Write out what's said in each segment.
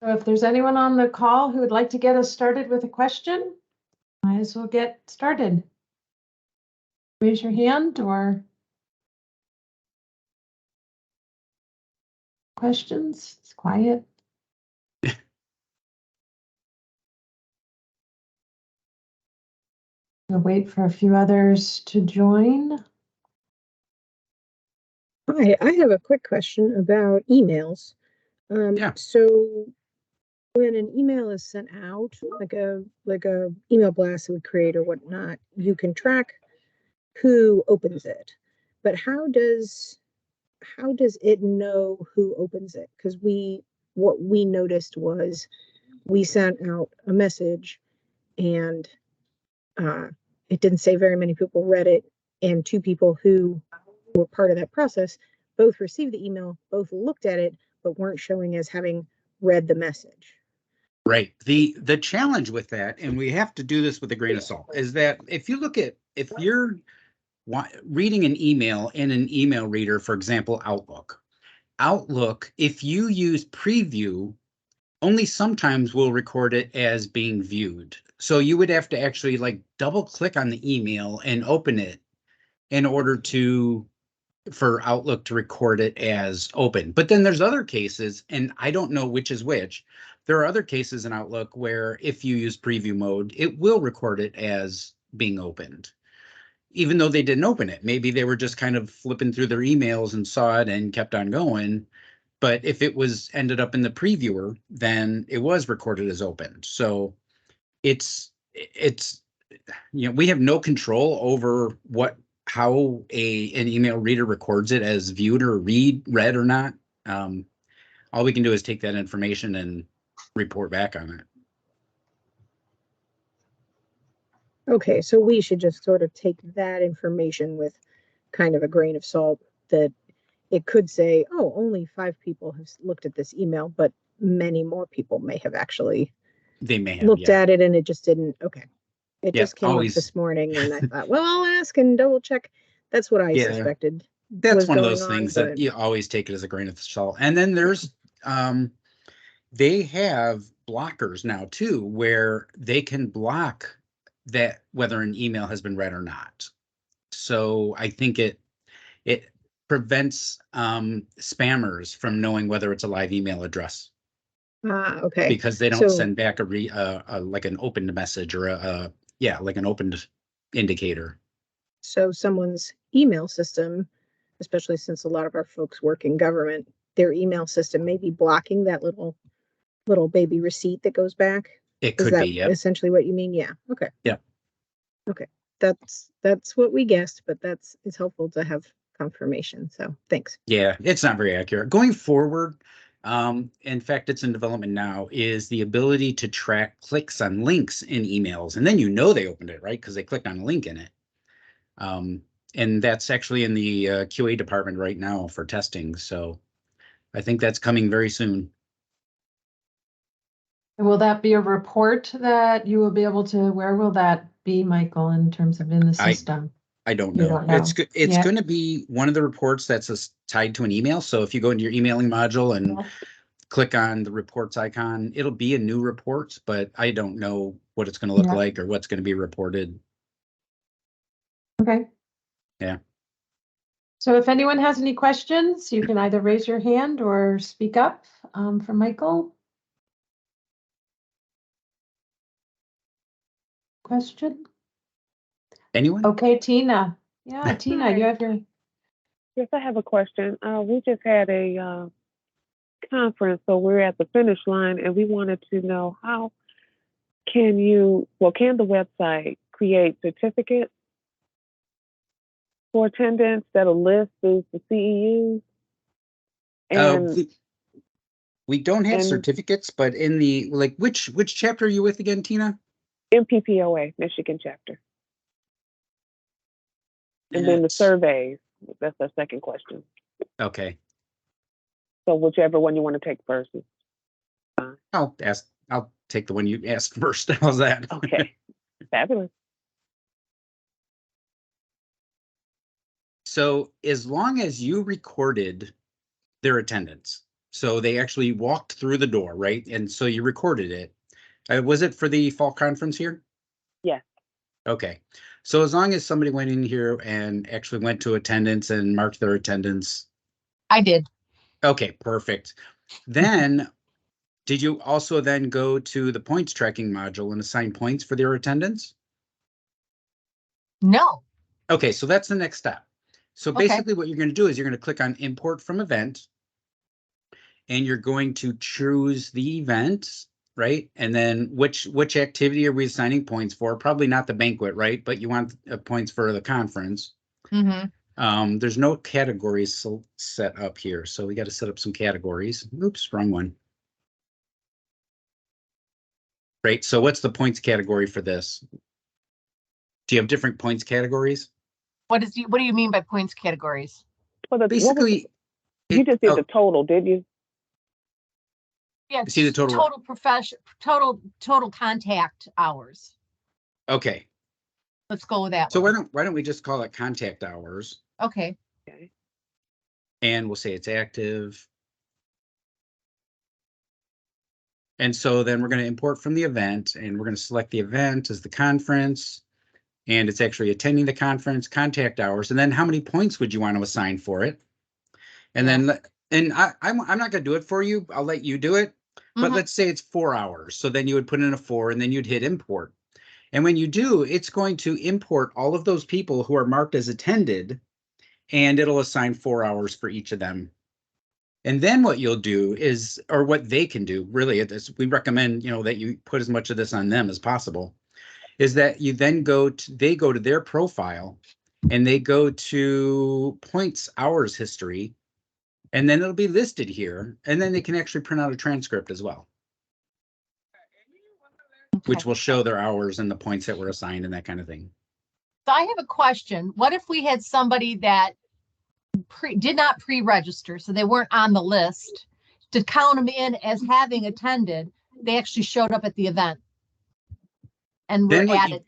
So if there's anyone on the call who would like to get us started with a question, might as well get started. Raise your hand or questions. It's quiet. We'll wait for a few others to join. Hi, I have a quick question about emails. So when an email is sent out, like a email blast that we create or whatnot, you can track who opens it. But how does it know who opens it? Because what we noticed was we sent out a message and it didn't say very many people read it, and two people who were part of that process both received the email, both looked at it, but weren't showing as having read the message. Right. The challenge with that, and we have to do this with a grain of salt, is that if you're reading an email in an email reader, for example, Outlook, if you use preview, only sometimes will record it as being viewed. So you would have to actually like double click on the email and open it in order for Outlook to record it as open. But then there's other cases, and I don't know which is which. There are other cases in Outlook where if you use preview mode, it will record it as being opened, even though they didn't open it. Maybe they were just kind of flipping through their emails and saw it and kept on going. But if it ended up in the previewer, then it was recorded as open. So it's we have no control over how an email reader records it as viewed or read or not. All we can do is take that information and report back on it. Okay, so we should just sort of take that information with kind of a grain of salt, that it could say, oh, only 5 people have looked at this email, but many more people may have actually looked at it, and it just didn't. Okay. It just came up this morning, and I thought, well, I'll ask and double check. That's what I suspected. That's one of those things that you always take it as a grain of salt. And then there's, they have blockers now too, where they can block that whether an email has been read or not. So I think it prevents spammers from knowing whether it's a live email address. Okay. Because they don't send back like an opened message or like an opened indicator. So someone's email system, especially since a lot of our folks work in government, their email system may be blocking that little baby receipt that goes back. It could be, yeah. Essentially what you mean? Yeah. Okay. Yeah. Okay. That's what we guessed, but it's helpful to have confirmation. So thanks. Yeah, it's not very accurate. Going forward, in fact, it's in development now, is the ability to track clicks on links in emails. And then they opened it, right? Because they clicked on a link in it. And that's actually in the QA department right now for testing. So I think that's coming very soon. Will that be a report that you will be able to, where will that be, Michael, in terms of in the system? I don't know. It's going to be one of the reports that's tied to an email. So if you go into your emailing module and click on the reports icon, it'll be a new report, but I don't know what it's going to look like or what's going to be reported. Okay. Yeah. So if anyone has any questions, you can either raise your hand or speak up for Michael. Question? Anyone? Okay, Tina. Yeah, Tina, you have your... Yes, I have a question. We just had a conference, so we're at the finish line, and we wanted to know how can the website create certificates for attendance that'll list the CEUs? And we don't have certificates, but in the which chapter are you with again, Tina? MPPOA, Michigan chapter. And then the surveys. That's our second question. Okay. So whichever one you want to take first is fine. I'll take the one you asked first. How's that? Okay. Fabulous. So as long as you recorded their attendance, So they actually walked through the door, right? And so you recorded it. Was it for the fall conference here? Yes. Okay. So as long as somebody went in here and actually went to attendance and marked their attendance. I did. Okay, perfect. Then did you also then go to the points tracking module and assign points for their attendance? No. Okay, so that's the next step. So Okay. basically what you're going to do is you're going to click on import from event, and you're going to choose the event, right? And then which activity are we assigning points for? Probably not the banquet, right? But you want points for the conference. Mm-hmm. There's no categories set up here, so we got to set up some categories. Oops, wrong one. Right, so what's the points category for this? Do you have different points categories? What do you mean by points categories? Well, Basically, you just did the total, didn't you? Yeah, see the total total contact hours. Okay. Let's go with that. So one. why don't we just call it contact hours? Okay. Okay. And we'll say it's active. And so then we're going to import from the event, and we're going to select the event as the conference, and it's actually attending the conference, contact hours, and then how many points would you want to assign for it? And then, and I'm not going to do it for you. I'll let you do it. But let's say it's 4 hours. So then you would put in a 4, and then you'd hit import. And when you do, it's going to import all of those people who are marked as attended, and it'll assign 4 hours for each of them. And then what you'll do is, or what they can do, really, we recommend, that you put as much of this on them as possible, is that you then they go to their profile, and they go to points hours history, and then it'll be listed here, and then they can actually print out a transcript as well, which will show their hours and the points that were assigned and that kind of thing. So I have a question. What if we had somebody that did not pre-register, so they weren't on the list, to count them in as having attended? They actually showed up at the event and were added.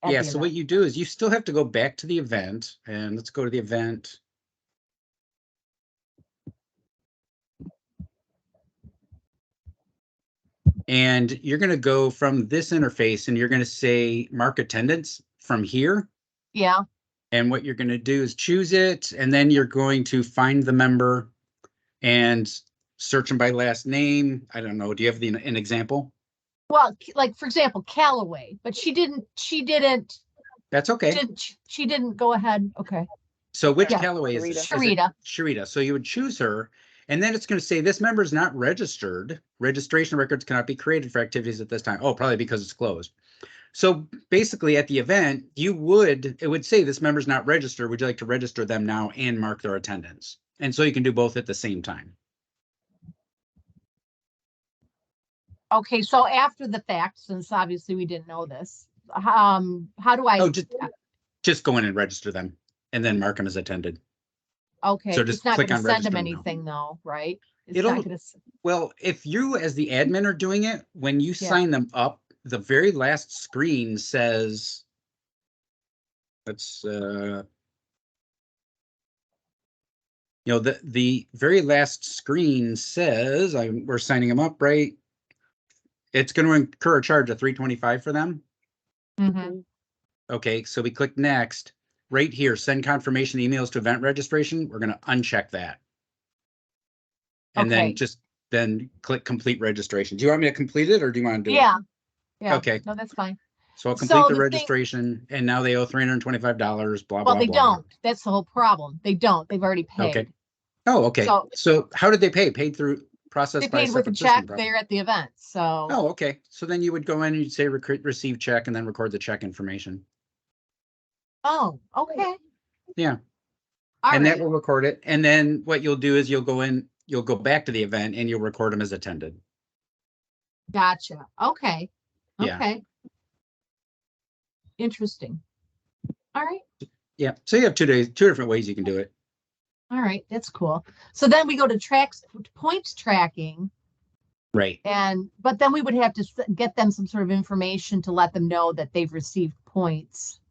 Yeah, so what you do is you still have to go back to the event, and let's go to the event. And you're going to go from this interface, and you're going to say mark attendance from here. Yeah. And what you're going to do is choose it, and then you're going to find the member and search them by last name. I don't know. Do you have an example? Well, like for example, Callaway, but she didn't. That's okay. She didn't go ahead. Okay. So which Callaway is this? Sharita. Sharita. So you would choose her, and then it's going to say this member is not registered. Registration records cannot be created for activities at this time. Oh, probably because it's closed. So basically at the event, it would say this member's not registered. Would you like to register them now and mark their attendance? And so you can do both at the same time. Okay, so after the fact, since obviously we didn't know this, how do I? Oh, just go in and register them and then mark them as attended. Okay, so just it's not click going on to send them register anything though, right? Well, if you as the admin are doing it, when you sign them up, the very last screen says, the very last screen says, we're signing them up, right? It's going to incur a charge of $325 for them. Mm-hmm. Okay, so we click next. Right here, send confirmation emails to event registration. We're going to uncheck that. And then click complete registration. Do you want me to complete it, or do you want to do it? Yeah. Okay. No, that's fine. So I'll complete the registration, and now they owe $325, blah, blah, blah. Well, they don't. That's the whole problem. They don't. They've already paid. Okay. Oh, okay. So how did they pay? Paid through process they by paid with a check there at the event. So. Oh, okay. So then you would go in and you'd say receive check and then record the check information. Oh, okay. Yeah. That will record it. And then what you'll do is you'll go back to the event and you'll record them as attended. Gotcha. Okay. Yeah. Okay. Interesting. All right. Yeah. So you have two different ways you can do it. All right. That's cool. So then we go to points tracking. Right. But then we would have to get them some sort of information to let them know that they've received points.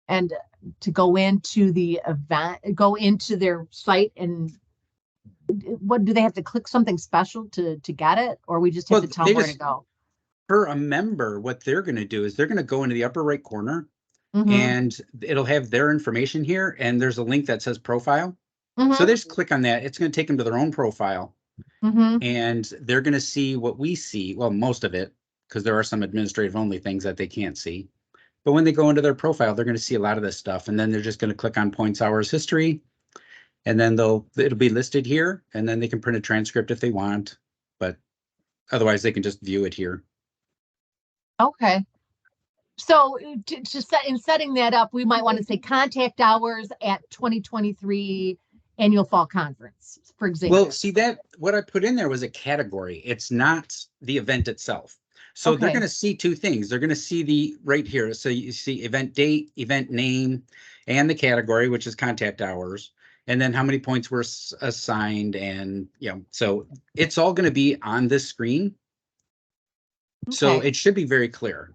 And to go into the event, go into their site and what do they have to click something special to get it, or we just have to tell them where to go? For a member, what they're going to do is they're going to go into the upper right corner Mhm. and it'll have their information here. And there's a link that says profile. Mhm. So they just click on that. It's going to take them to their own profile. Mhm. And they're going to see what we see. Well, most of it, because there are some administrative only things that they can't see. But when they go into their profile, they're going to see a lot of this stuff. And then they're just going to click on points, hours, history. And then it'll be listed here. And then they can print a transcript if they want. But otherwise, they can just view it here. Okay. So in setting that up, we might want to say contact hours at 2023 annual fall conference, for example. Well, see that what I put in there was a category. It's not the event itself. So they're Okay. going to see two things. They're going to see the right here. So you see event date, event name, and the category, which is contact hours, and then how many points were assigned. And so it's all going to be on this screen. So Okay. it should be very clear.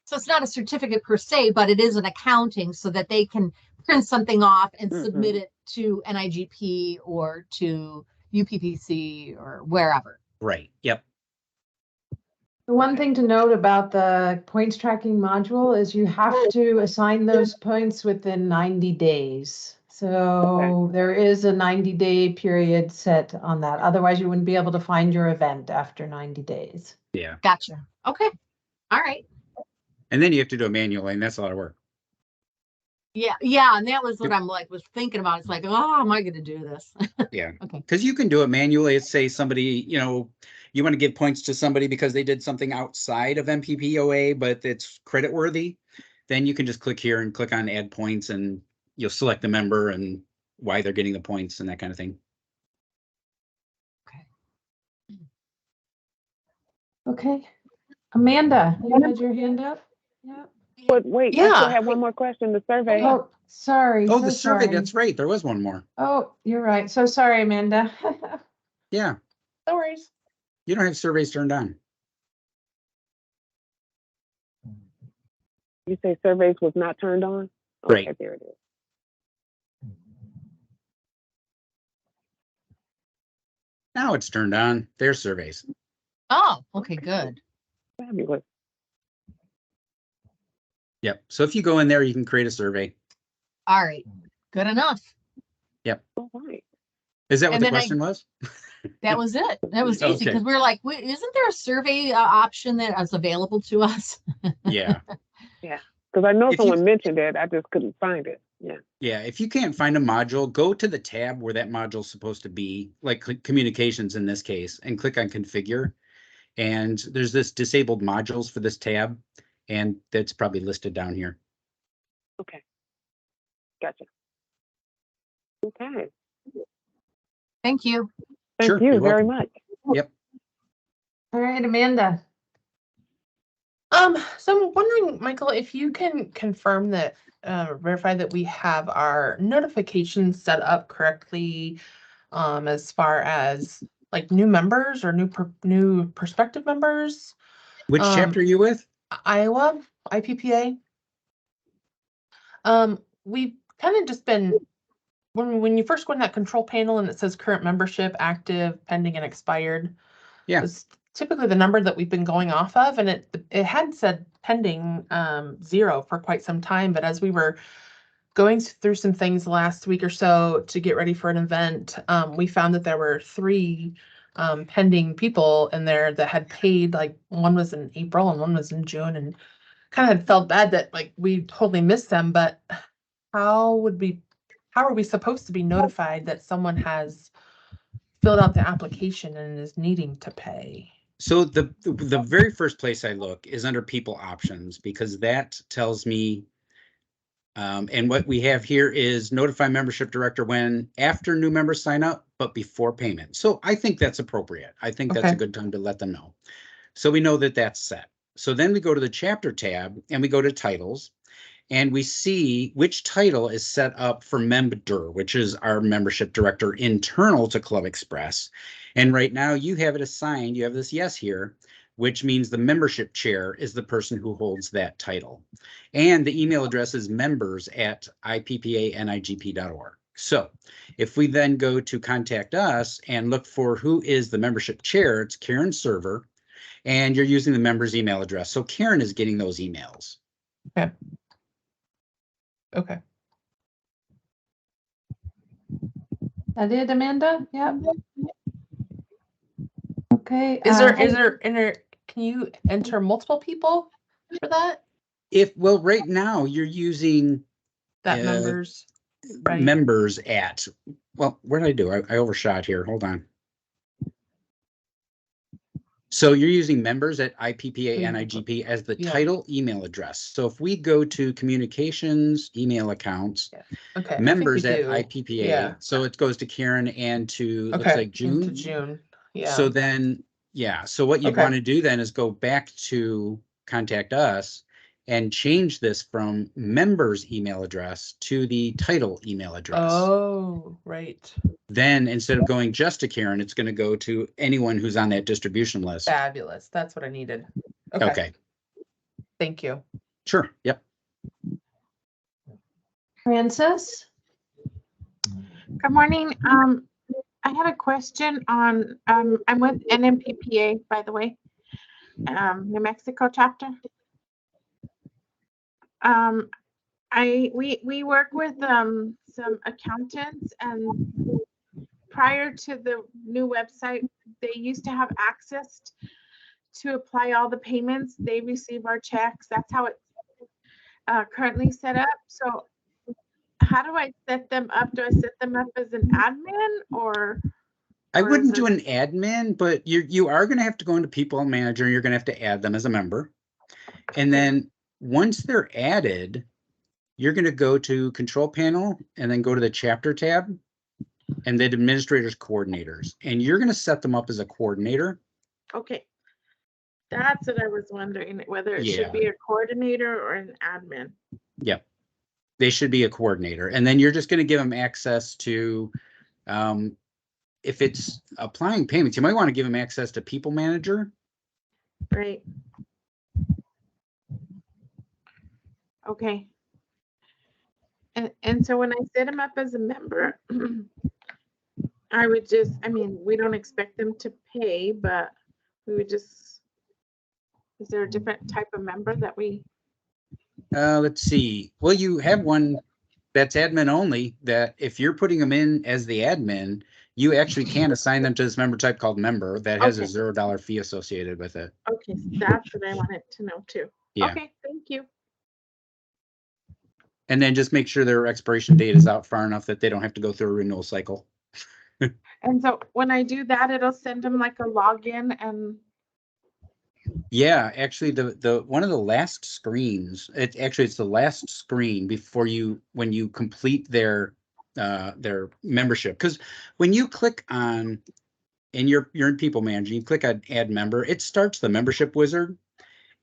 So it's not a certificate per se, but it is an accounting so that they can print something off and submit it to NIGP or to UPPC or wherever. Right. Yep. The one thing to note about the points tracking module is you have to assign those points within 90 days. So there is a 90-day period set on that. Otherwise, you wouldn't be able to find your event after 90 days. Yeah. Gotcha. Okay. All right. And then you have to do it manually, and that's a lot of work. Yeah. Yeah. And that was what was thinking about. It's like, oh, am I going to do this? Yeah. Okay. Because you can do it manually. It's say somebody, you want to give points to somebody because they did something outside of MPPOA, but it's credit worthy. Then you can just click here and click on add points, and you'll select the member and why they're getting the points and that kind of thing. Okay. Amanda, you had your hand up? Yeah. But wait, I still have one more question. The survey. Oh, sorry. Oh, so the survey. sorry. That's right. There was one more. Oh, you're right. So sorry, Amanda. Yeah. No worries. You don't have surveys turned on. You say surveys was not turned on? Okay, Right. there it is. Now it's turned on. There's surveys. Oh, okay, good. Fabulous. Yep. So if you go in there, you can create a survey. All right. Good enough. Yep. All right. Is that what And the then question was? That was it. That was easy Okay. because we were like, wait, isn't there a survey option that is available to us? Yeah. Yeah. Because I know If someone you- mentioned it. I just couldn't find it. Yeah. Yeah, if you can't find a module, go to the tab where that module is supposed to be, like communications in this case, and click on configure. And there's this disabled modules for this tab, and that's probably listed down here. Okay. Gotcha. Okay. Thank you. Thank Sure, you you're very welcome. much. Yep. All right, Amanda. So I'm wondering, Michael, if you can confirm that, verify that we have our notifications set up correctly, as far as like new members or new prospective members. Which chapter are you with? Iowa, IPPA. We've kind of just been, when you first go in that control panel and it says current membership, active, pending, and expired. Yeah. It's typically the number that we've been going off of, and it had said pending 0 for quite some time, but as we were going through some things last week or so to get ready for an event, we found that there were 3 pending people in there that had paid, like one was in April and one was in June, and kind of felt bad that like we totally missed them. But how are we supposed to be notified that someone has filled out the application and is needing to pay? So the very first place I look is under people options, because that tells me, and what we have here is notify membership director when after new members sign up, but before payment. So I think that's appropriate. I think that's a Okay. good time to let them know. So we know that that's set. So then we go to the chapter tab and we go to titles, and we see which title is set up for member, which is our membership director internal to ClubExpress. And right now you have it assigned, you have this yes here, which means the membership chair is the person who holds that title. And the email address is members@ippanigp.org. So if we then go to contact us and look for who is the membership chair, it's Karen Server, and you're using the member's email address. So Karen is getting those emails. Okay. Okay. That it, Amanda? Yep. Okay. Is there, can you enter multiple people for that? Well, right now you're using That members, right? members at, well, what did I do? I overshot here. Hold on. So you're using members at IPPA NIGP as the title email address. So if we go to communications, email accounts, Okay. members at IPPA, so it goes to Karen and to, looks like June. Into June. Yeah. So then, so what you'd want to do then is go back to contact us and change this from members email address to the title email address. Oh, right. Then instead of going just to Karen, it's going to go to anyone who's on that distribution list. Fabulous. That's what I needed. Okay. Thank you. Sure. Yep. Francis? Good morning. I had a question on, I'm with NMPPA, by the way, New Mexico chapter. We work with some accountants, and prior to the new website, they used to have access to apply all the payments. They receive our checks. That's how it's currently set up. So how do I set them up? Do I set them up as an admin or? I wouldn't do an admin, but you are going to have to go into People Manager, and you're going to have to add them as a member. And then once they're added, you're going to go to Control Panel and then go to the Chapter tab and then Administrators Coordinators. And you're going to set them up as a coordinator. Okay. That's what I was wondering, whether it should be a coordinator or an admin. Yep. They should be a coordinator. And then you're just going to give them access to, if it's applying payments, you might want to give them access to People Manager. Right. Okay. And so when I set them up as a member, I would just, I mean, we don't expect them to pay, but we would just, is there a different type of member that we? Let's see. Well, you have one that's admin only, that if you're putting them in as the admin, you actually can assign them to this member type called member that has a $0 fee associated with it. Okay, that's what I wanted to know too. Yeah. Okay, thank you. And then just make sure their expiration date is out far enough that they don't have to go through a renewal cycle. And so when I do that, it'll send them like a login and. Yeah, actually the one of the last screens, it's the last screen before when you complete their membership. Because when you click on, and you're in People Manager, you click on Add Member, it starts the membership wizard.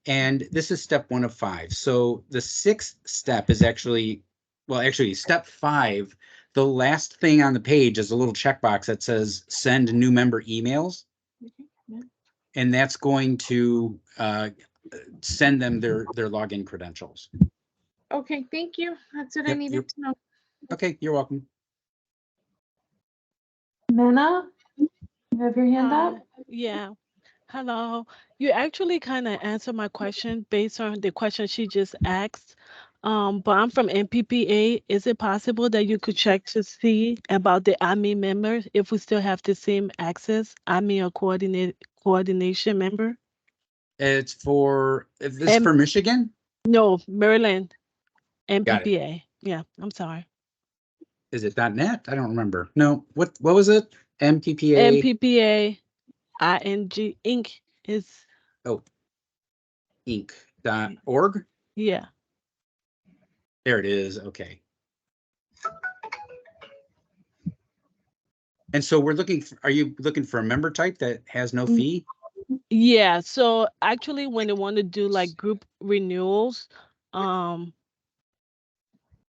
And this is step 1 of 5. So the 6th step is actually step 5. The last thing on the page is a little checkbox that says send new member emails. And that's going to send them their login credentials. Okay, thank you. That's what I needed to know. Okay, you're welcome. Mena, you have your hand up? Yeah. Hello. You actually kind of answered my question based on the question she just asked. But I'm from NPPA. Is it possible that you could check to see about the AMI members if we still have the same access, AMI or coordination member? Is this for Michigan? No, Maryland, Got it. NPPA. Yeah, I'm sorry. Is it .net? I don't remember. No, what was it? MPPA? NPPA, ING, Inc. is. Oh, Inc.org? Yeah. There it is. Okay. And so are you looking for a member type that has no fee? Yeah. So actually when they want to do like group renewals,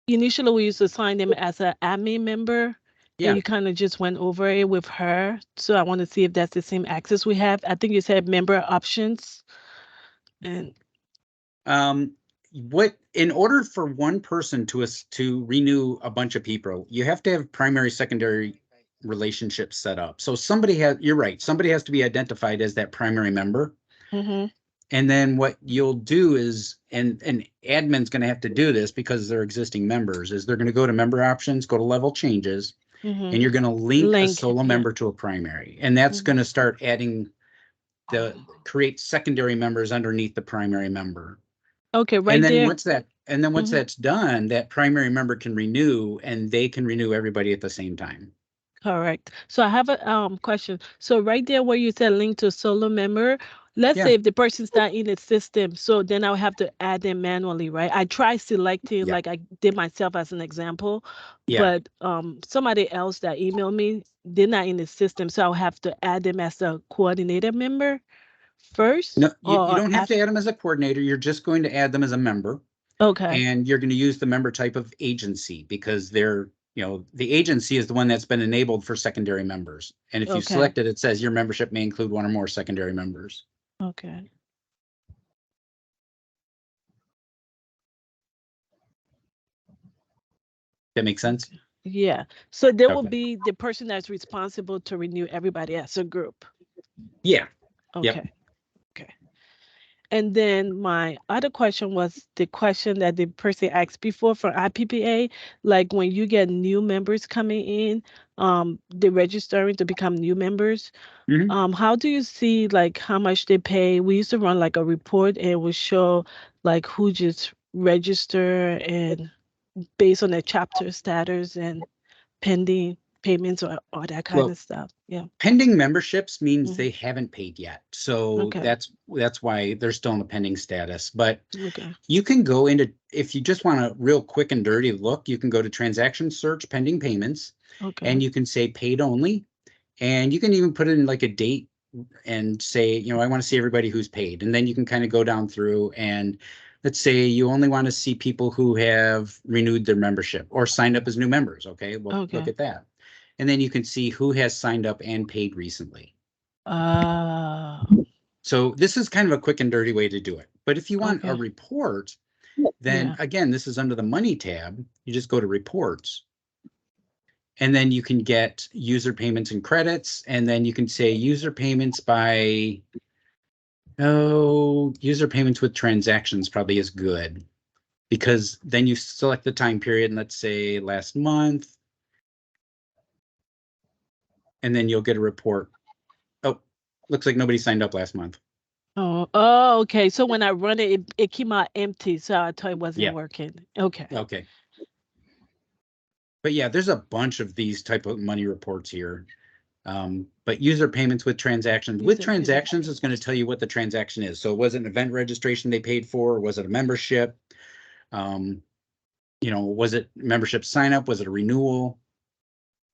initially we used to sign them as an admin member. Yeah. And you kind of just went over it with her. So I want to see if that's the same access we have. I think you said member options. And in order for one person to renew a bunch of people, you have to have primary, secondary relationships set up. So you're right, somebody has to be identified as that primary member. Mm-hmm. And then what you'll do is, and admin's going to have to do this because they're existing members, is they're going to go to member options, go to level changes, Mm-hmm. and you're going to link a Link, solo yeah. member to a primary. And that's Mhm. going to start adding create secondary members underneath the primary member. Okay, right And then there. once Mhm. that's done, that primary member can renew, and they can renew everybody at the same time. Correct. So I have a question. So right there where you said link to solo member, let's Yeah. say if the person's not in the system, so then I'll have to add them manually, right? I try selecting Yeah. like I did myself as an example, Yeah. but somebody else that emailed me, they're not in the system, so I'll have to add them as a coordinator member first. No, you or don't have after. to add them as a coordinator. You're just going to add them as a member. Okay. And you're going to use the member type of agency because the agency is the one that's been enabled for secondary members. And if you Okay. select it, it says your membership may include one or more secondary members. Okay. That makes sense? Yeah. So there will Okay. be the person that's responsible to renew everybody as a group. Yeah. Okay. Yep. Okay. And then my other question was the question that the person asked before for IPPA, like when you get new members coming in, they're registering to become new members. Mhm. How do you see like how much they pay? We used to run like a report and it would show like who just register and based on their chapter status and pending payments or that kind Well, of stuff. Yeah. pending memberships means Mhm. they haven't paid yet. So Okay. that's why they're still in the pending status. But Okay. you can go into, if you just want a real quick and dirty look, you can go to transaction search pending payments, Okay. and you can say paid only. And you can even put in like a date and say, I want to see everybody who's paid. And then you can kind of go down through and let's say you only want to see people who have renewed their membership or signed up as new members. Okay, well, Okay. look at that. And then you can see who has signed up and paid recently. So this is kind of a quick and dirty way to do it. But if you want a Okay. report, then Yeah. again, this is under the money tab. You just go to reports. And then you can get user payments and credits. And then you can say user payments by, user payments with transactions probably is good. Because then you select the time period and let's say last month. And then you'll get a report. Oh, looks like nobody signed up last month. Oh, okay. So when I run it, it came out empty. So I thought it wasn't working. Okay. Okay. But yeah, there's a bunch of these type of money reports here. But user payments with transactions. With transactions, it's going to tell you what the transaction is. So was it an event registration they paid for? Or was it a membership? Was it membership sign up? Was it a renewal?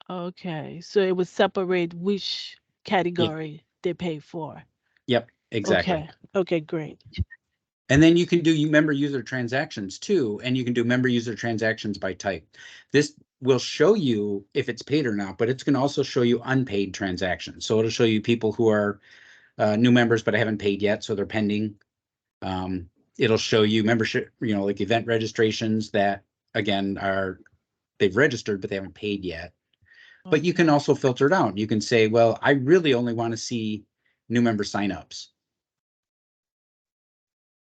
Okay. So it would separate which category they pay for. Yep, exactly. Okay. Okay, great. And then you can do member user transactions too, and you can do member user transactions by type. This will show you if it's paid or not, but it's going to also show you unpaid transactions. So it'll show you people who are new members but haven't paid yet, so they're pending. It'll show you membership, like event registrations that again they've registered but they haven't paid yet. But you can also filter it out. You can say, well, I really only want to see new member signups.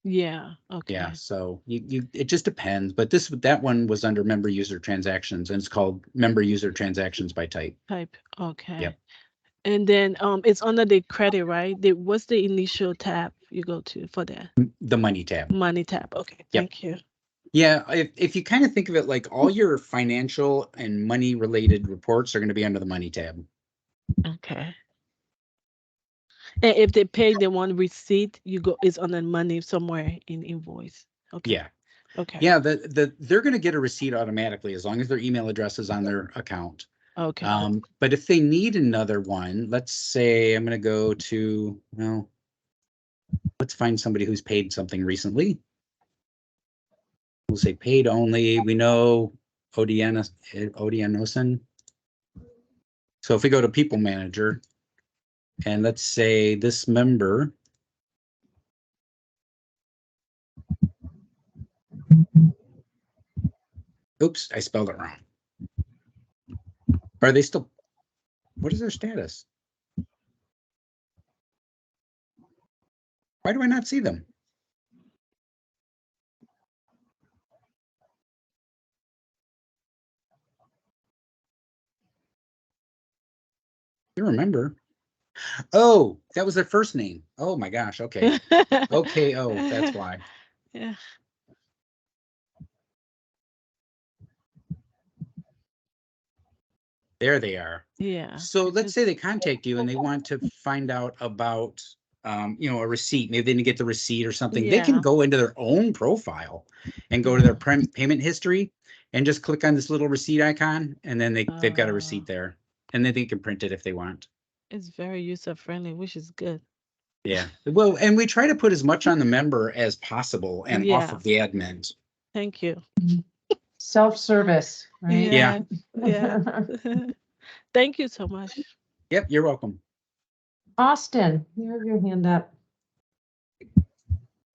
Yeah. Okay. Yeah. So it just depends. But that one was under member user transactions, and it's called member user transactions by type. Okay. Yep. And then it's under the credit, right? What's the initial tab you go to for that? The money tab. Money tab. Okay. Yep. Thank you. Yeah, if you kind of think of it like all your financial and money related reports are going to be under the money tab. Okay. And if they pay the one receipt, it's on the money somewhere in invoice. Okay. Yeah. Okay. Yeah, they're going to get a receipt automatically as long as their email address is on their account. Okay. But if they need another one, let's say I'm going to go to, let's find somebody who's paid something recently. We'll say paid only. We know Odianosen. So if we go to People Manager, and let's say this member Oops, I spelled it wrong. Are they still, what is their status? Why do I not see them? You remember? Oh, that was their first name. Oh my gosh. Okay. Okay. Oh, that's why. Yeah. There they are. Yeah. So it's let's say they just- contact you and they want to find out about, a receipt. Maybe they didn't get the receipt or something. They can Yeah. go into their own profile and go to their payment history and just click on this little receipt icon, and then they've got a receipt there, and then they can print it if they want. It's very user friendly, which is good. Yeah. Well, and we try to put as much on the member as possible and off Yeah. of the admin. Thank you. Self-service, right? Yeah. Yeah. Thank you so much. Yep. You're welcome. Austin, you have your hand up.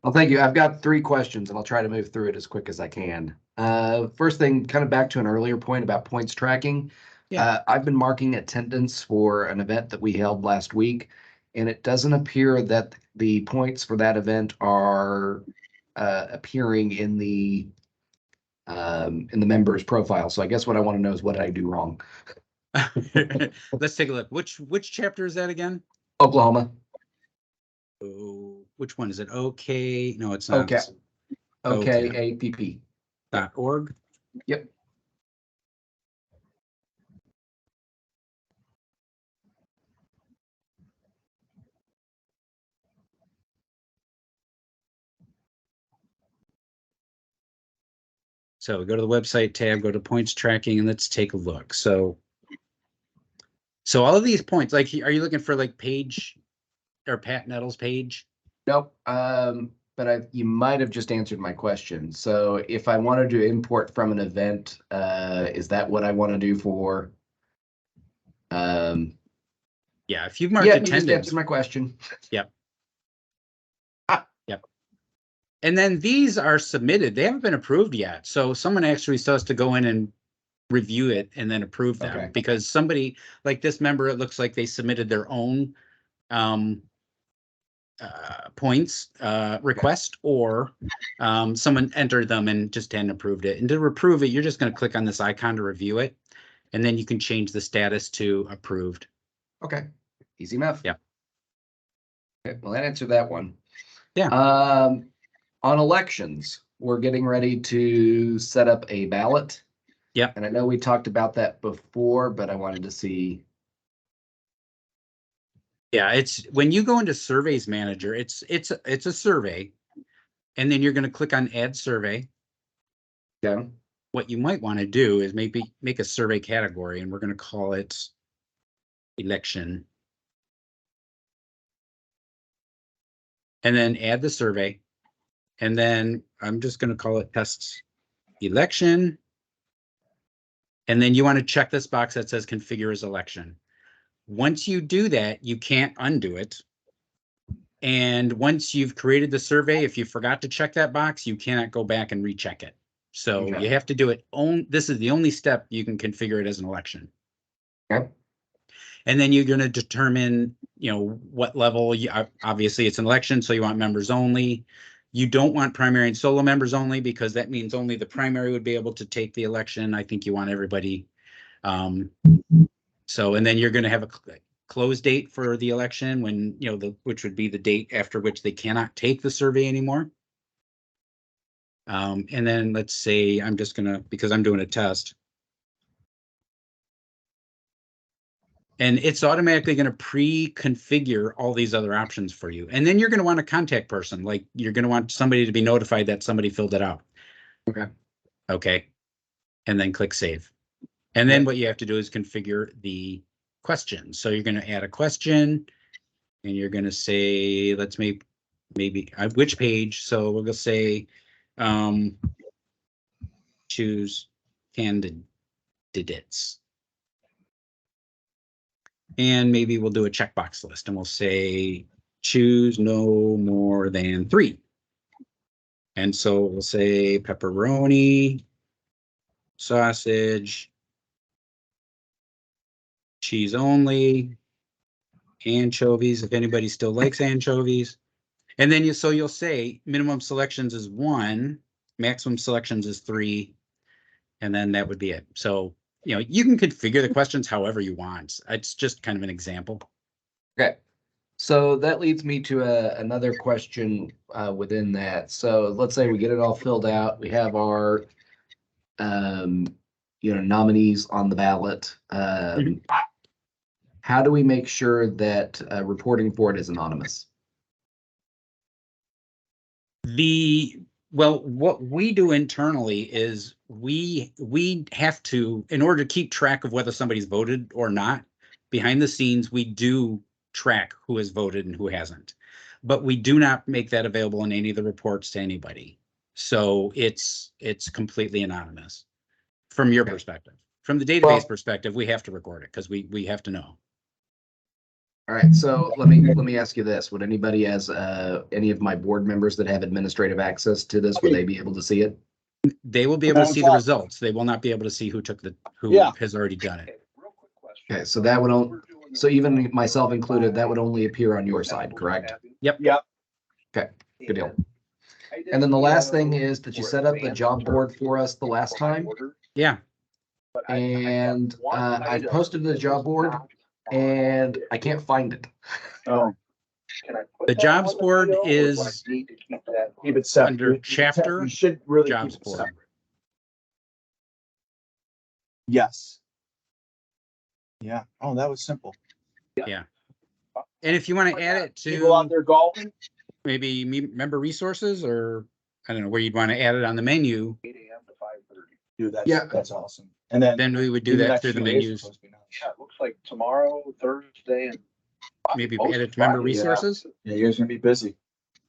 Well, thank you. I've got 3 questions and I'll try to move through it as quick as I can. First thing, kind of back to an earlier point about points tracking. Yeah. I've been marking attendance for an event that we held last week, and it doesn't appear that the points for that event are appearing in the member's profile. So I guess what I want to know is what did I do wrong? Let's take a look. Which chapter is that again? Oklahoma. Oh, which one is it? Okay. No, it's not. Okay. Okay. OKAPP. .org. Yep. So go to the website tab, go to points tracking, and let's take a look. So all of these points, like, are you looking for like page or Pat Nettles page? Nope. But you might have just answered my question. So if I wanted to import from an event, is that what I want to do for? Yeah, if you've marked Yeah, you just attendance. answered my question. Yep. Yep. And then these are submitted. They haven't been approved yet. So someone actually still has to go in and review it and then approve them. Okay. Because somebody like this member, it looks like they submitted their own points request, or someone entered them and just hadn't approved it. And to approve it, you're just going to click on this icon to review it, and then you can change the status to approved. Okay. Easy enough. Yep. Okay, well, that answered that one. Yeah. On elections, we're getting ready to set up a ballot. Yep. And I know we talked about that before, but I wanted to see. Yeah, it's when you go into Surveys Manager, it's a survey, and then you're going to click on Add Survey. Yeah. What you might want to do is maybe make a survey category, and we're going to call it election. And then add the survey. And then I'm just going to call it test election. And then you want to check this box that says configure as election. Once you do that, you can't undo it. And once you've created the survey, if you forgot to check that box, you cannot go back and recheck it. So Okay. you have to do it. This is the only step you can configure it as an election. Okay. And then you're going to determine, what level. Obviously, it's an election, so you want members only. You don't want primary and solo members only, because that means only the primary would be able to take the election. I think you want everybody. And then you're going to have a close date for the election when, which would be the date after which they cannot take the survey anymore. And then let's say I'm just going to, because I'm doing a test. And it's automatically going to pre-configure all these other options for you. And then you're going to want a contact person. Like, you're going to want somebody to be notified that somebody filled it out. Okay. Okay. And then click save. And then what you have to do is configure the question. So you're going to add a question, and you're going to say, let's maybe which page. So we'll say, choose candidates. And maybe we'll do a checkbox list, and we'll say choose no more than 3. And so we'll say pepperoni, sausage, cheese only, anchovies, if anybody still likes anchovies. And then you'll say minimum selections is 1, maximum selections is 3, and then that would be it. So, you can configure the questions however you want. It's just kind of an example. Okay. So that leads me to another question within that. So let's say we get it all filled out. We have our, nominees on the ballot. How do we make sure that reporting for it is anonymous? Well, what we do internally is we have to, in order to keep track of whether somebody's voted or not, behind the scenes, we do track who has voted and who hasn't. But we do not make that available in any of the reports to anybody. So it's completely anonymous from your perspective. From the database perspective, we have to record it because we have to know. All right, so let me ask you this. Would anybody any of my board members that have administrative access to this, would they be able to see it? They will be able to see the results. They will not be able to see who has already done it. Okay, so that would so even myself included, that would only appear on your side, correct? Yep. Okay, good deal. And then the last thing is that you set up the job board for us the last time. Yeah. And I posted the job board and I can't find it. Oh. The jobs board is under chapter You should really jobs keep it board. separate. Yes. Yeah. Oh, that was simple. Yeah. And if you want to add it People out to there golfing. maybe member resources, or I don't know where you'd want to add it on the menu, 8 a.m. to 5:30. Dude, Yeah. that's awesome. And then we would do the that next through the few days are menus. supposed to be nice. Yeah, it looks like tomorrow, Thursday, and Maybe most add it of to member Friday. resources. Yeah, you guys are gonna be busy.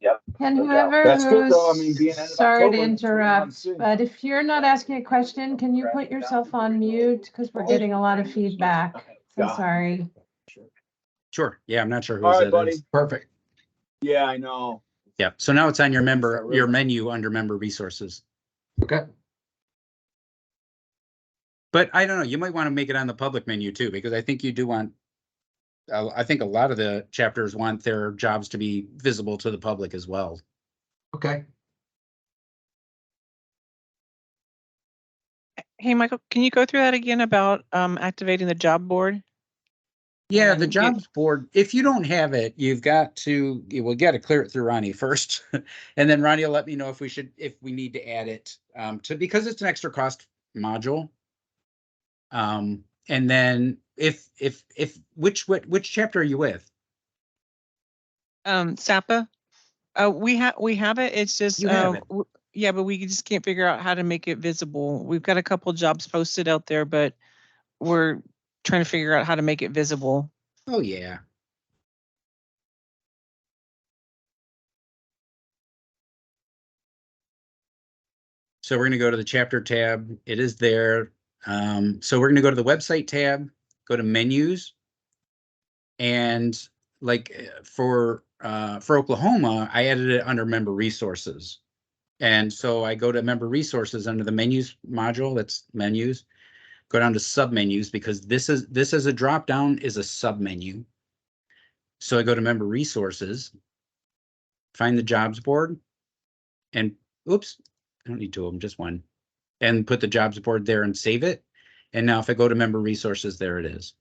Yep. And whoever That's good, though. I mean, being who's, end of sorry to October, that's what we want interrupt, to see. but if you're not asking a question, can you put yourself on mute? Because we're getting a lot of feedback. So Yeah. sorry. Sure. Yeah, I'm not sure who All right, that buddy. is. Perfect. Yeah, I know. Yeah. So now it's on your menu under member resources. Okay. But I don't know, you might want to make it on the public menu too, because I think you do want, I think a lot of the chapters want their jobs to be visible to the public as well. Okay. Hey, Michael, can you go through that again about activating the job board? Yeah, the And jobs board, if you don't have it, you will got to clear it through Ronnie first. And then Ronnie will let me know if we need to add it because it's an extra cost module. And then which chapter are you with? SAPA, we have it. It's just You have it. yeah, but we just can't figure out how to make it visible. We've got a couple jobs posted out there, but we're trying to figure out how to make it visible. Oh yeah. So we're going to go to the chapter tab. It is there. So we're going to go to the website tab, go to menus, and like for Oklahoma, I added it under member resources. And so I go to member resources under the menus module. That's menus. Go down to submenus because this as a drop down is a submenu. So I go to member resources, find the jobs board, and oops, I don't need two of them, just one, and put the jobs board there and save it. And now if I go to member resources, there it is.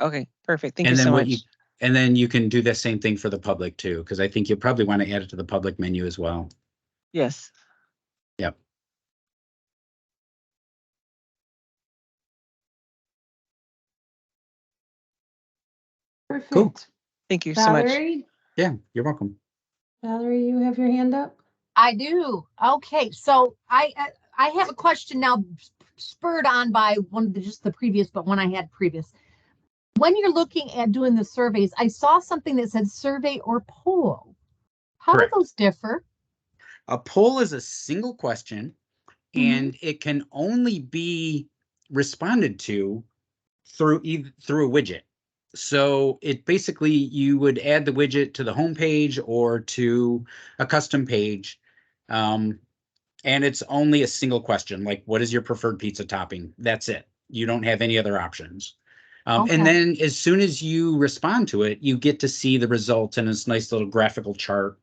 Okay, perfect. Thank you so much. And then you can do the same thing for the public too, because I think you'll probably want to add it to the public menu as well. Yes. Yep. Perfect. Cool. Thank you so much. Valerie? Yeah, you're welcome. Valerie, you have your hand up? I do. Okay, so I have a question now, spurred on by just the previous, but one I had previous. When you're looking at doing the surveys, I saw something that said survey or poll. How Correct. do those differ? A poll is a single question, and it can only be responded to through a widget. So it basically, you would add the widget to the home page or to a custom page. And it's only a single question, like, what is your preferred pizza topping? That's it. You don't have any other options. Okay. And then as soon as you respond to it, you get to see the results in this nice little graphical chart.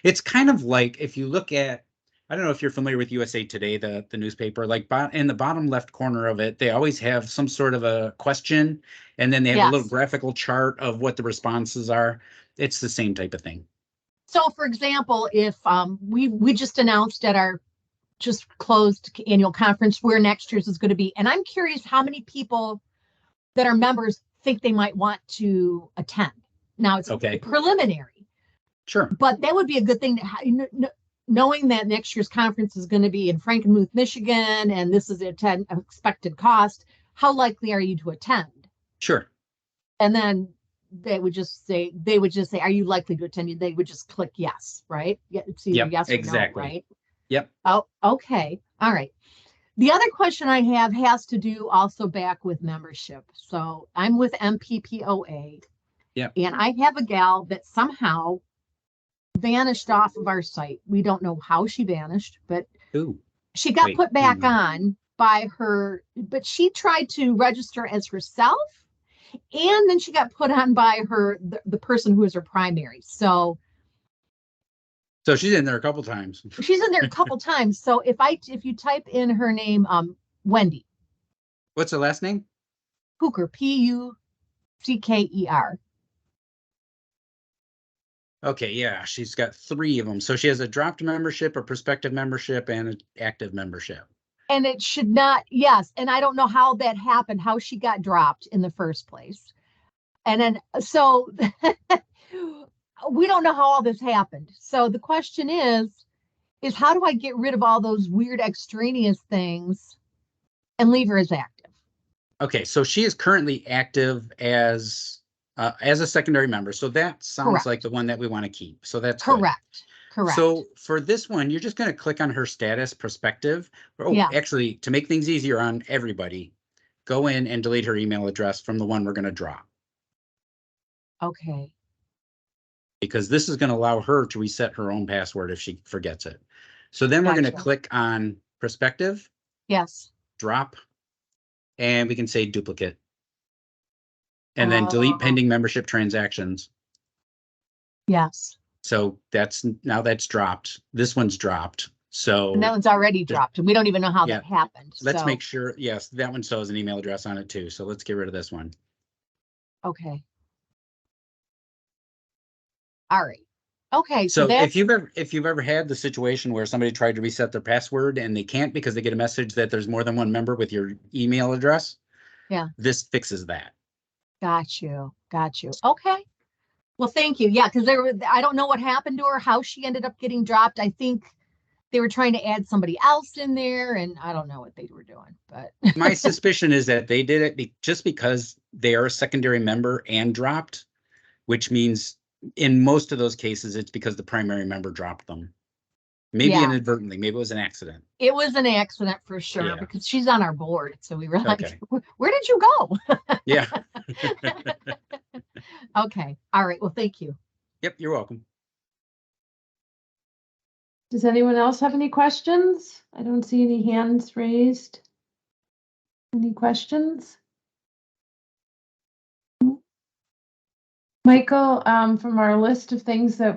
It's kind of like, if you look at, I don't know if you're familiar with USA Today, the newspaper, like in the bottom left corner of it, they always have some sort of a question, and then they have a little Yes. graphical chart of what the responses are. It's the same type of thing. So for example, if we just announced at our just closed annual conference where next year's is going to be, and I'm curious how many people that are members think they might want to attend. Now it's Okay. preliminary, Sure. but that would be a good thing to knowing that next year's conference is going to be in Frankenmuth, Michigan, and this is an expected cost. How likely are you to attend? Sure. And then they would just say, are you likely to attend? They would just click yes, right? Yeah, it's either Yep, yes or exactly. no, right? Yep. Oh, okay. All right. The other question I have has to do also back with membership. So I'm with MPPOA. Yep. And I have a gal that somehow vanished off of our site. We don't know how she vanished, but Ooh. she got Wait, put back hmm. on by her, but she tried to register as herself. And then she got put on by the person who is her primary. So she's in there a couple times. she's in there a couple times. So if you type in her name, Wendy. What's her last name? Pucker, Pucker. Okay, yeah, she's got 3 of them. So she has a dropped membership, a prospective membership, and an active membership. And it should not, yes. And I don't know how that happened, how she got dropped in the first place. And then, so we don't know how all this happened. So the question is how do I get rid of all those weird extraneous things and leave her as active? Okay, so she is currently active as a secondary member. So that sounds Correct. like the one that we want to keep. So that's good. Correct. So for this one, you're just going to click on her status prospective. Oh, Yeah. actually, to make things easier on everybody, go in and delete her email address from the one we're going to drop. Okay. Because this is going to allow her to reset her own password if she forgets it. So then we're going to Gotcha. click on prospective, Yes. drop, and we can say duplicate. And then delete pending membership transactions. Yes. So now that's dropped. This one's dropped. So And that one's already dropped, and we don't even know how Yeah. that happened. let's So, make sure. Yes, that one still has an email address on it too. So let's get rid of this one. okay. All right. Okay. So So that's if you've ever had the situation where somebody tried to reset their password and they can't because they get a message that there's more than one member with your email address. Yeah. This fixes that. Got you. Okay. Well, thank you. Yeah, because I don't know what happened to her, how she ended up getting dropped. I think they were trying to add somebody else in there, and I don't know what they were doing, but My suspicion is that they did it just because they are a secondary member and dropped, which means in most of those cases, it's because the primary member dropped them. Maybe Yeah. inadvertently, maybe it was an accident. it was an accident for sure Yeah. because she's on our board. So we were like, Okay. where did you go? Yeah. Okay. All right. Well, thank you. Yep, you're welcome. Does anyone else have any questions? I don't see any hands raised. Any questions? Michael, from our list of things that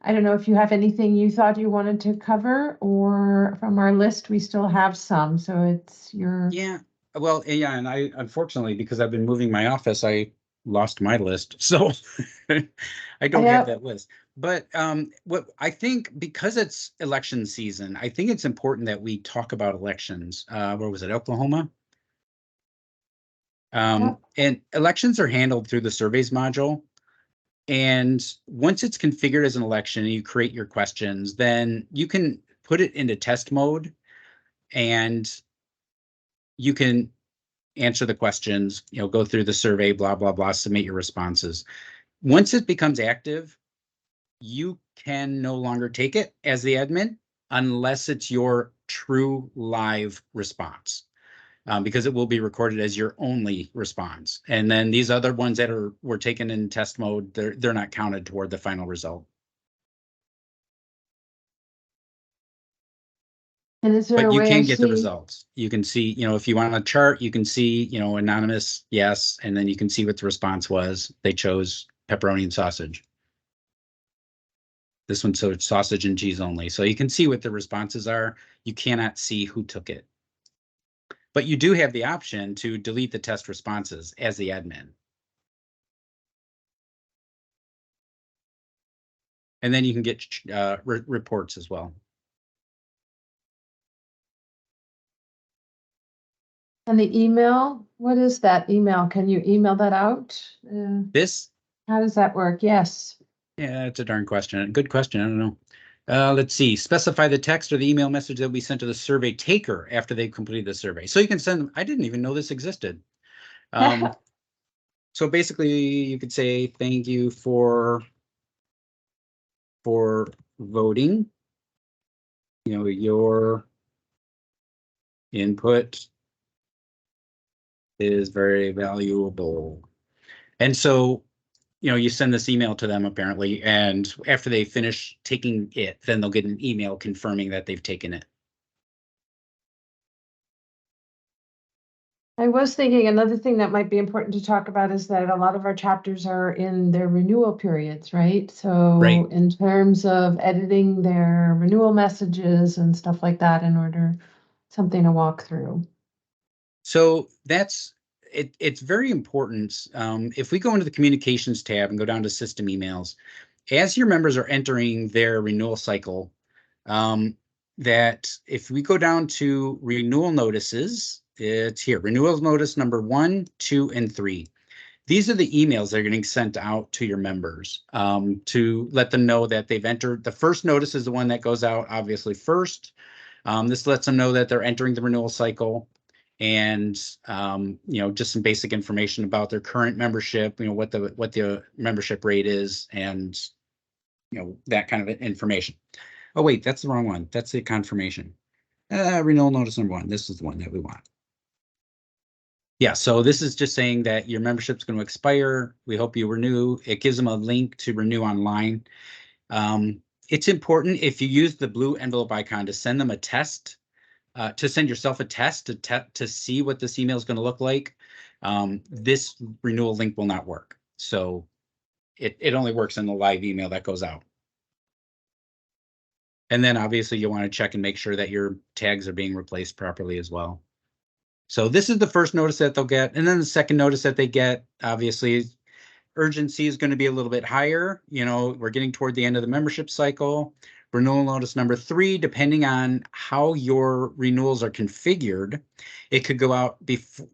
I don't know if you have anything you thought you wanted to cover, or from our list, we still have some, so it's your. Yeah, well, yeah, and I, unfortunately, because I've been moving my office, I lost my list, so I don't have that list. But what I think, because it's election season, I think it's important that we talk about elections. Where was it, Oklahoma? And elections are handled through the surveys module. And once it's configured as an election and you create your questions, then you can put it into test mode and you can answer the questions, go through the survey, blah, blah, blah, submit your responses. Once it becomes active, you can no longer take it as the admin unless it's your true live response. because it will be recorded as your only response. And then these other ones that were taken in test mode, they're not counted toward the final result. And is there But a you way can of get the seeing? results. You can see, if you want a chart, you can see, anonymous, yes, and then you can see what the response was. They chose pepperoni and sausage. This one showed sausage and cheese only. So you can see what the responses are. You cannot see who took it. But you do have the option to delete the test responses as the admin. And then you can get reports as well. And the email, what is that email? Can you email that out? This? How does that work? Yes. Yeah, it's a darn question. Good question. I don't know. Let's see. Specify the text or the email message that will be sent to the survey taker after they've completed the survey. So you can send them. I didn't even know this existed. So basically, you could say thank you for voting. Your input is very valuable. And so, you send this email to them apparently, and after they finish taking it, then they'll get an email confirming that they've taken it. I was thinking another thing that might be important to talk about is that a lot of our chapters are in their renewal periods, right? So Right. in terms of editing their renewal messages and stuff like that in order, something to walk through. So that's it. It's very important. If we go into the communications tab and go down to system emails, as your members are entering their renewal cycle, that if we go down to renewal notices, it's here, renewal notice number 1, 2, and 3. These are the emails that are getting sent out to your members to let them know that they've entered. The first notice is the one that goes out obviously first. This lets them know that they're entering the renewal cycle, and just some basic information about their current membership, what the membership rate is, and that kind of information. Oh wait, that's the wrong one. That's the confirmation. Renewal notice number 1. This is the one that we want. Yeah, so this is just saying that your membership's going to expire. We hope you renew. It gives them a link to renew online. It's important if you use the blue envelope icon to send them a test, to send yourself a test to see what this email is going to look like. This renewal link will not work. So it only works in the live email that goes out. And then obviously you want to check and make sure that your tags are being replaced properly as well. So this is the first notice that they'll get. And then the second notice that they get, obviously, urgency is going to be a little bit higher. We're getting toward the end of the membership cycle. Renewal notice number 3, depending on how your renewals are configured, it could go out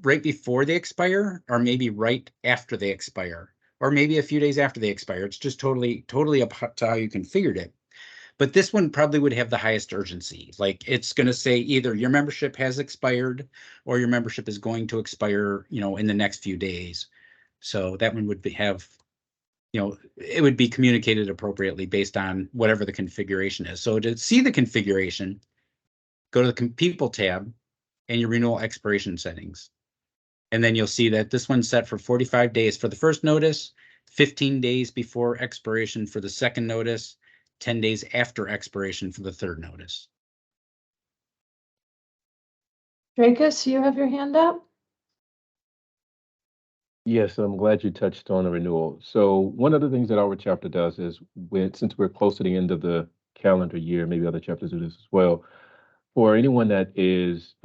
right before they expire, or maybe right after they expire, or maybe a few days after they expire. It's just totally up to how you configured it. But this one probably would have the highest urgency. Like, it's going to say either your membership has expired or your membership is going to expire, in the next few days. So that one would have, it would be communicated appropriately based on whatever the configuration is. So to see the configuration, go to the People tab and your renewal expiration settings. And then you'll see that this one's set for 45 days for the first notice, 15 days before expiration for the second notice, 10 days after expiration for the third notice. Dracus, you have your hand up? Yes, I'm glad you touched on the renewal. So one of the things that our chapter does is, since we're close to the end of the calendar year, maybe other chapters do this as well, for anyone that is,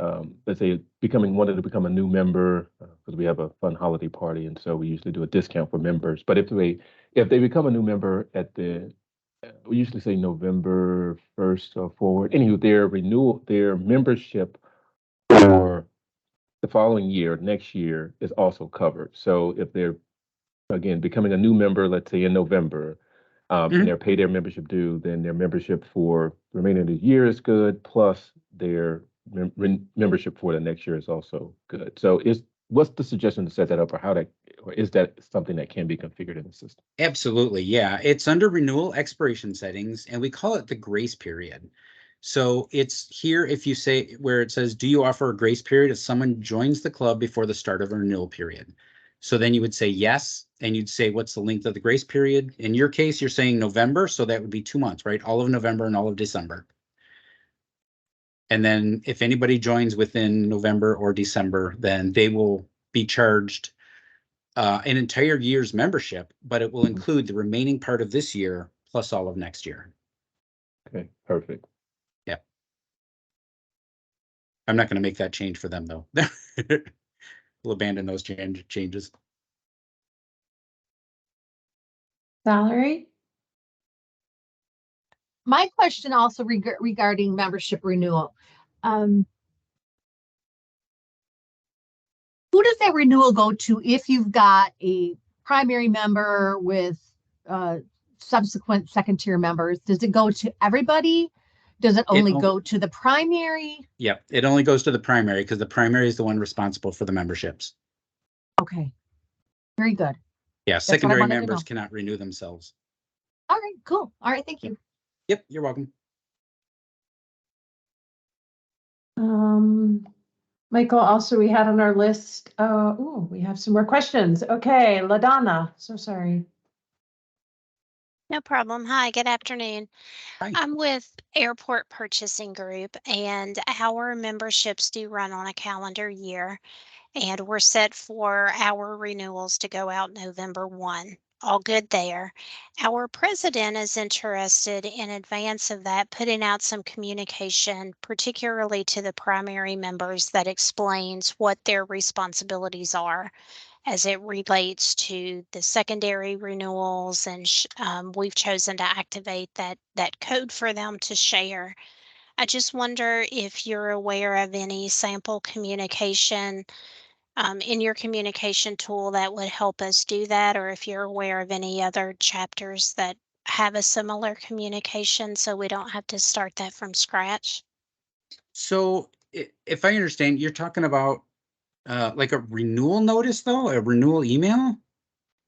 let's say, wanted to become a new member, because we have a fun holiday party, and so we usually do a discount for members. But if they become a new member we usually say November 1st or forward. Anywho, their membership for the following year, next year, is also covered. So if they're, again, becoming a new member, let's say in November, and they're paid their membership due, then their membership for the remainder of the year is good, plus their membership for the next year is also good. So what's the suggestion to set that up, or is that something that can be configured in the system? Absolutely, yeah. It's under renewal expiration settings, and we call it the grace period. So it's here if you say where it says, do you offer a grace period if someone joins the club before the start of a renewal period? So then you would say yes, and you'd say, what's the length of the grace period? In your case, you're saying November, so that would be 2 months, right? All of November and all of December. And then if anybody joins within November or December, then they will be charged an entire year's membership, but it will include the remaining part of this year plus all of next year. Okay, perfect. Yeah. I'm not going to make that change for them though. We'll abandon those changes. Valerie? My question also regarding membership renewal. Who does that renewal go to if you've got a primary member with subsequent second tier members? Does it go to everybody? Does it only go to the primary? Yep, it only goes to the primary because the primary is the one responsible for the memberships. Okay, very good. Yeah, secondary members cannot renew themselves. All right, cool. All right, thank you. Yep, you're welcome. Michael, also we had on our list, we have some more questions. Okay, LaDonna, so sorry. No problem. Hi, good afternoon. Hi. I'm with Airport Purchasing Group, and our memberships do run on a calendar year, and we're set for our renewals to go out November 1. All good there. Our president is interested in advance of that, putting out some communication, particularly to the primary members, that explains what their responsibilities are as it relates to the secondary renewals, and we've chosen to activate that code for them to share. I just wonder if you're aware of any sample communication in your communication tool that would help us do that, or if you're aware of any other chapters that have a similar communication so we don't have to start that from scratch. So if I understand, you're talking about like a renewal notice though, a renewal email?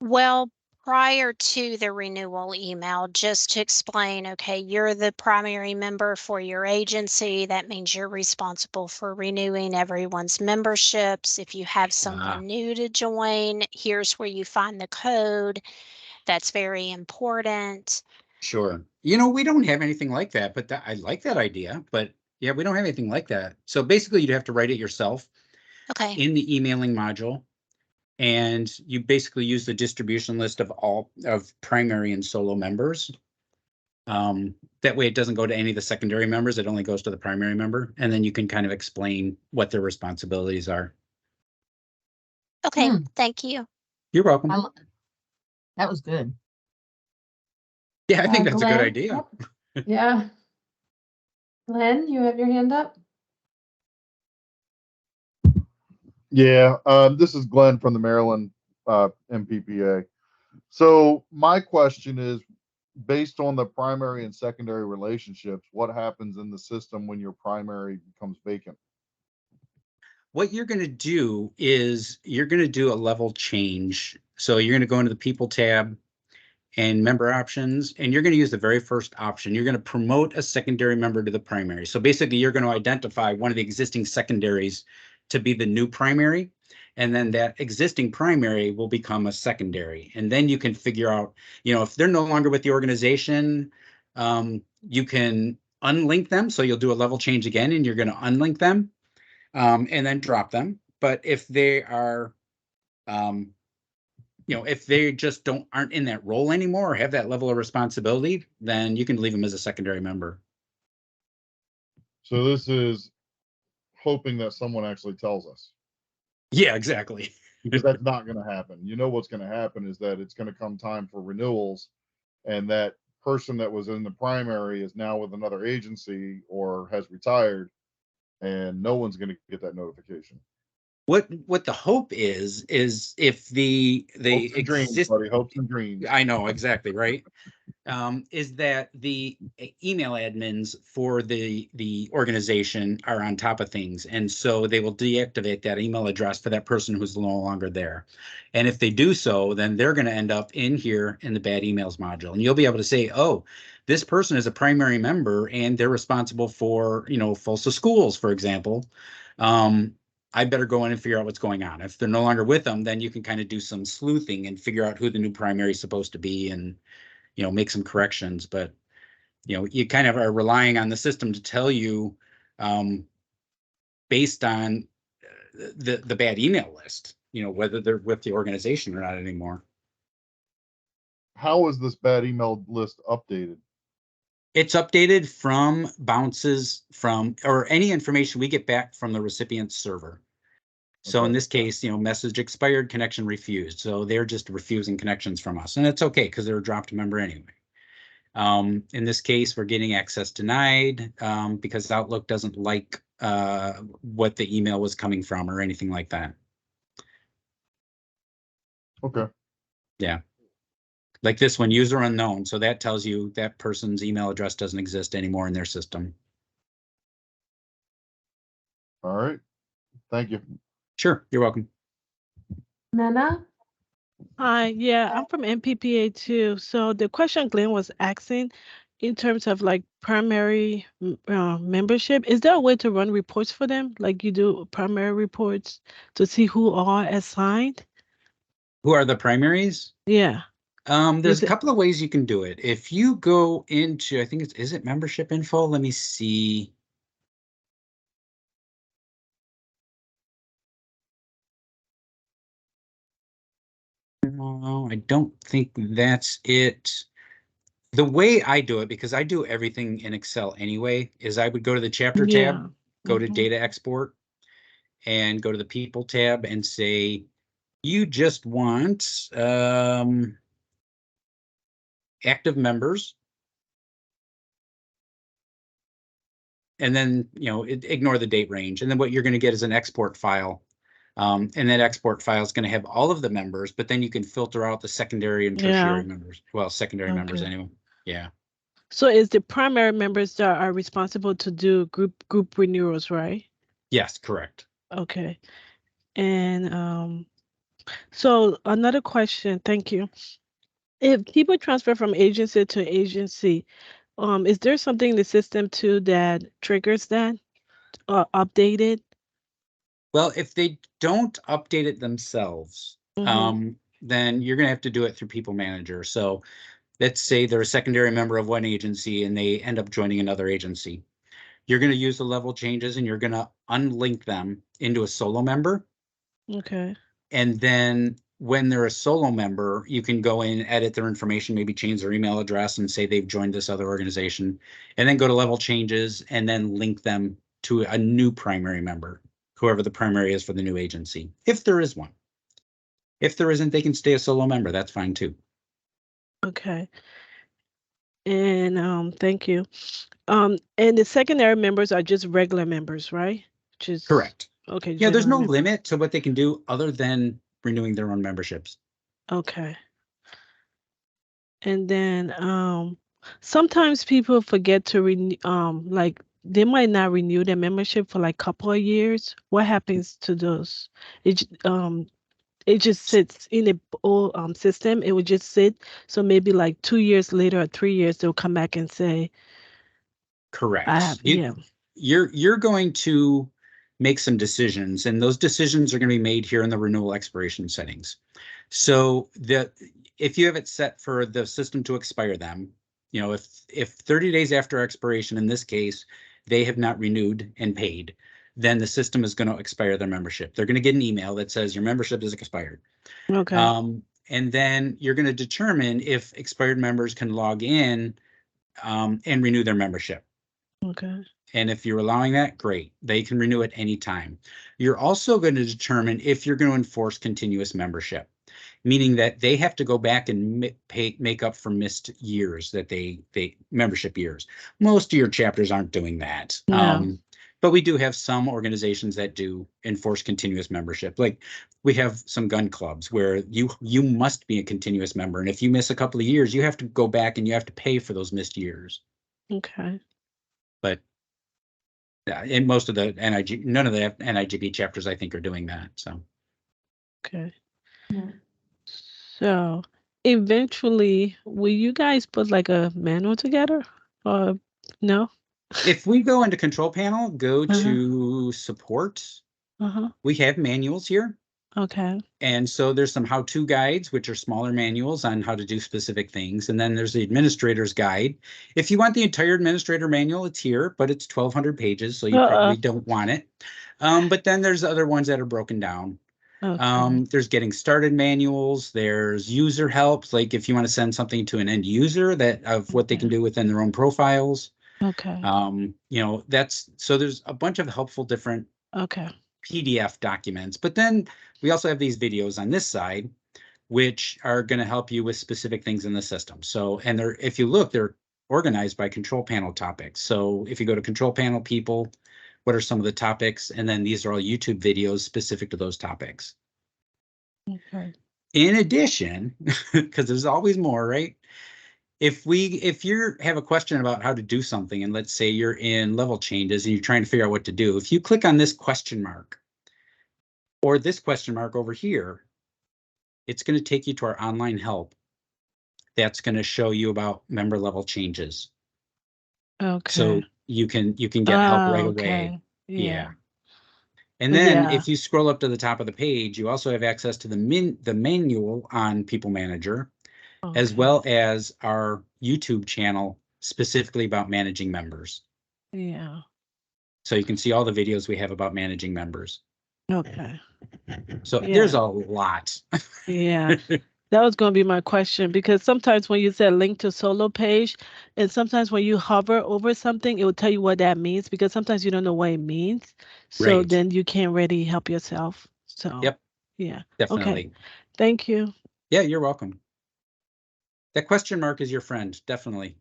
Well, prior to the renewal email, just to explain, okay, you're the primary member for your agency. That means you're responsible for renewing everyone's memberships. If you have someone new to join, here's where you find the code. That's very important. Sure. You know, we don't have anything like that, but I like that idea. But yeah, we don't have anything like that. So basically, you'd have to write it yourself Okay. in the emailing module. And you basically use the distribution list of all of primary and solo members. That way it doesn't go to any of the secondary members. It only goes to the primary member. And then you can kind of explain what their responsibilities are. Okay, thank you. You're welcome. That was good. Yeah, I think that's Glenn? a good idea. Yeah. Glenn, you have your hand up? Yeah, this is Glenn from the Maryland MPPA. So my question is, based on the primary and secondary relationships, what happens in the system when your primary becomes vacant? What you're going to do is you're going to do a level change. So you're going to go into the People tab and member options, and you're going to use the very first option. You're going to promote a secondary member to the primary. So basically, you're going to identify one of the existing secondaries to be the new primary, and then that existing primary will become a secondary. And then you can figure out, you know, if they're no longer with the organization, you can unlink them. So you'll do a level change again, and you're going to unlink them and then drop them. But if they are, you know, if they just aren't in that role anymore or have that level of responsibility, then you can leave them as a secondary member. So this is hoping that someone actually tells us. Yeah, exactly. Because that's not going to happen. You know what's going to happen is that it's going to come time for renewals, and that person that was in the primary is now with another agency or has retired, and no one's going to get that notification. What the hope is if the hopes and dreams, buddy, hopes and dreams. I know, exactly, right? is that the email admins for the organization are on top of things, and so they will deactivate that email address for that person who's no longer there. And if they do so, then they're going to end up in here in the bad emails module, and you'll be able to say, oh, this person is a primary member and they're responsible for, Folsa schools, for example. I better go in and figure out what's going on. If they're no longer with them, then you can kind of do some sleuthing and figure out who the new primary is supposed to be, and make some corrections. But you kind of are relying on the system to tell you, based on the bad email list, whether they're with the organization or not anymore. How is this bad email list updated? It's updated from bounces or any information we get back from the recipient's server. So in this case, message expired, connection refused. So they're just refusing connections from us, and it's okay because they're a dropped member anyway. In this case, we're getting access denied because Outlook doesn't like what the email was coming from or anything like that. Okay. Yeah. Like this one, user unknown. So that tells you that person's email address doesn't exist anymore in their system. All right. Thank you. Sure. You're welcome. Nana? Hi, yeah, I'm from MPPA too. So the question Glenn was asking in terms of like primary membership, is there a way to run reports for them? Like you do primary reports to see who are assigned? Who are the primaries? Yeah. There's a couple of ways you can do it. If you go into, I think is it membership info? Let me see. No, I don't think that's it. The way I do it, because I do everything in Excel anyway, is I would go to the chapter tab, go to data export, and go to the people tab and say, you just want active members. And then, ignore the date range. And then what you're going to get is an export file. And that export file is going to have all of the members, but then you can filter out the secondary and tertiary members. Well, secondary members anyway. Yeah. So it's the primary members that are responsible to do group renewals, right? Yes, correct. Okay. And so another question, thank you. If people transfer from agency to agency, is there something in the system too that triggers that or update it? Well, if they don't update it themselves, then you're going to have to do it through People Manager. So let's say they're a secondary member of one agency and they end up joining another agency. You're going to use the level changes and you're going to unlink them into a solo member. Okay. And then when they're a solo member, you can go in, edit their information, maybe change their email address and say they've joined this other organization, and then go to level changes and then link them to a new primary member, whoever the primary is for the new agency, if there is one. If there isn't, they can stay a solo member. That's fine too. Okay. And thank you. And the secondary members are just regular members, right? Just correct. Okay. Yeah, there's no limit to what they can do other than renewing their own memberships. Okay. And then sometimes people forget to renew, like they might not renew their membership for like a couple of years. What happens to those? It just sits in the old system. It would just sit. So maybe like 2 years later or 3 years, they'll come back and say, correct. You're going to make some decisions, and those decisions are going to be made here in the renewal expiration settings. So if you have it set for the system to expire them, if 30 days after expiration, in this case, they have not renewed and paid, then the system is going to expire their membership. They're going to get an email that says your membership is expired. Okay. And then you're going to determine if expired members can log in and renew their membership. Okay. And if you're allowing that, great. They can renew at any time. You're also going to determine if you're going to enforce continuous membership, meaning that they have to go back and make up for missed years that they membership years. Most of your chapters aren't doing that. No. But we do have some organizations that do enforce continuous membership. Like we have some gun clubs where you must be a continuous member. And if you miss a couple of years, you have to go back and you have to pay for those missed years. Okay. But in most of the none of the NIGB chapters, I think, are doing that. So. Okay. Yeah. So eventually, will you guys put like a manual together or no? If we go into control panel, go to support, we have manuals here. Okay. And so there's some how-to guides, which are smaller manuals on how to do specific things. And then there's the administrator's guide. If you want the entire administrator manual, it's here, but it's 1,200 pages, so you probably don't want it. But then there's other ones that are broken down. Okay. There's getting started manuals. There's user help, like if you want to send something to an end user of what they can do within their own profiles. Okay. So there's a bunch of helpful different PDF documents, but then we also have these videos on this side, which are going to help you with specific things in the system. So, and if you look, they're organized by control panel topics. So if you go to control panel people, what are some of the topics? And then these are all YouTube videos specific to those topics. Okay. In addition, because there's always more, right? If you have a question about how to do something, and let's say you're in level changes and you're trying to figure out what to do, if you click on this question mark or this question mark over here, it's going to take you to our online help. That's going to show you about member level changes. Okay. So you can get help right away. Yeah. And then if you scroll up to the top of the page, you also have access to the manual on People Manager, as well as our YouTube channel specifically about managing members. Yeah. So you can see all the videos we have about managing members. Okay. So there's a lot. Yeah. That was going to be my question, because sometimes when you said link to solo page, and sometimes when you hover over something, it will tell you what that means, because sometimes you don't know what it means. So Right. then you can't really help yourself. So Yep. yeah. Definitely. Okay. Thank you. Yeah, you're welcome. That question mark is your friend, definitely.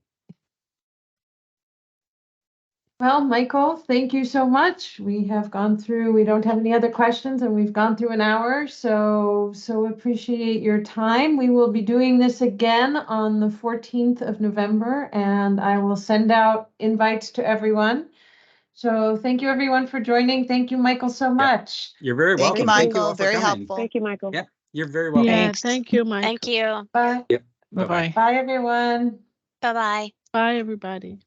Well, Michael, thank you so much. We don't have any other questions, and we've gone through an hour. So appreciate your time. We will be doing this again on the 14th of November, and I will send out invites to everyone. So thank you everyone for joining. Thank you, Michael, so much. You're very Thank you, welcome. Thank you Michael. all for Very coming. helpful. Thank you, Michael. Yep, you're very welcome. Yeah. Thanks. Thank you, Mike. Thank you. Bye. Yep. Bye-bye. Bye, everyone. Bye-bye. Bye, everybody.